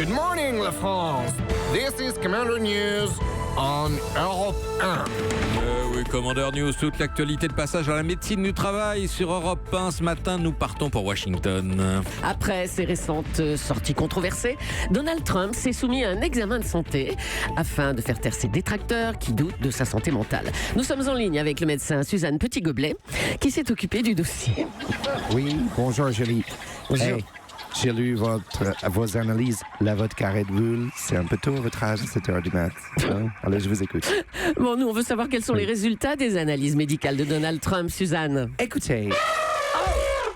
Good morning, la France. This is Commander News on Europe 1. Oui, Commander News, toute l'actualité de passage à la médecine du travail sur Europe 1. Ce matin, nous partons pour Washington. Après ces récentes sorties controversées, Donald Trump s'est soumis à un examen de santé afin de faire taire ses détracteurs qui doutent de sa santé mentale. Nous sommes en ligne avec le médecin Suzanne Petit-Gobelet qui s'est occupée du dossier. Oui, bonjour Julie. Hey, j'ai lu vos analyses. La vodka Red Bull, c'est un peu tôt à votre âge à 7h du mat. Allez, je vous écoute. Bon, nous, on veut savoir quels sont les résultats des analyses médicales de Donald Trump, Suzanne. Écoutez.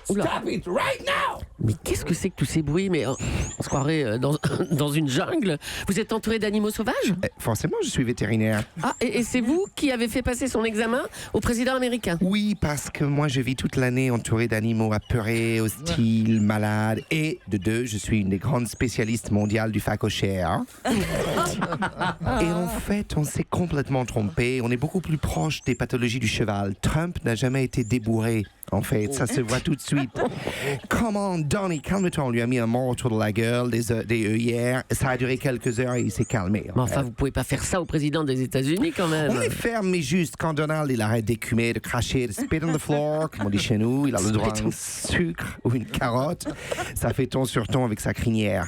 Oula. Stop it right now! Mais qu'est-ce que c'est que tous ces bruits? Mais on se croirait dans une jungle. Vous êtes entouré d'animaux sauvages? Forcément, je suis vétérinaire. Ah, et c'est vous qui avez fait passer son examen au président américain? Oui, parce que moi, je vis toute l'année entouré d'animaux apeurés, hostiles, malades. Et de deux, je suis une des grandes spécialistes mondiales du phacochère. Et en fait, on s'est complètement trompé. On est beaucoup plus proche des pathologies du cheval. Trump n'a jamais été débourré. En fait, ça se voit tout de suite. Comment, Donnie, calme-toi. On lui a mis un mort autour de la gueule, des œillères. Ça a duré quelques heures et il s'est calmé. Mais enfin, vous pouvez pas faire ça au président des États-Unis quand même. On est ferme, mais juste. Quand Donald, il arrête d'écumer, de cracher, de spit on the floor, comme on dit chez nous, il a le droit à un sucre ou une carotte. Ça fait ton sur ton avec sa crinière.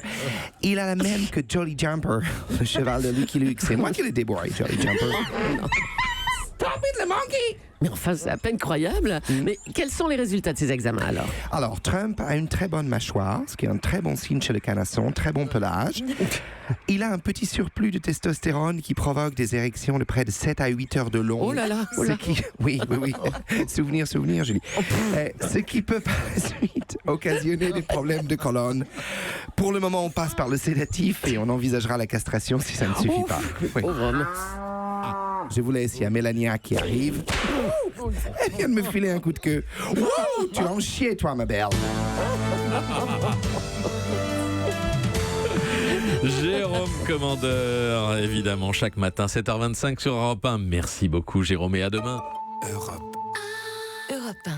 Il a la même que Jolly Jumper, le cheval de Lucky Luke. C'est moi qui l'ai débourré, Jolly Jumper. Stop it, le monkey! Mais enfin, c'est à peine croyable. Mais quels sont les résultats de ces examens alors? Alors, Trump a une très bonne mâchoire, ce qui est un très bon signe chez le canasson, très bon pelage. Il a un petit surplus de testostérone qui provoque des érections de près de 7 à 8 heures de long. Oh là là, oh là. Oui. Souvenir, Julie. Ce qui peut par la suite occasionner des problèmes de colonne. Pour le moment, on passe par le sédatif et on envisagera la castration si ça ne suffit pas. Oui. Pauvre homme. Je vous laisse, il y a Mélania qui arrive. Elle vient de me filer un coup de queue. Wow, tu en chier, toi, ma belle. Jérôme Commandeur, évidemment, chaque matin, 7h25 sur Europe 1. Merci beaucoup, Jérôme, et à demain. Europe 1.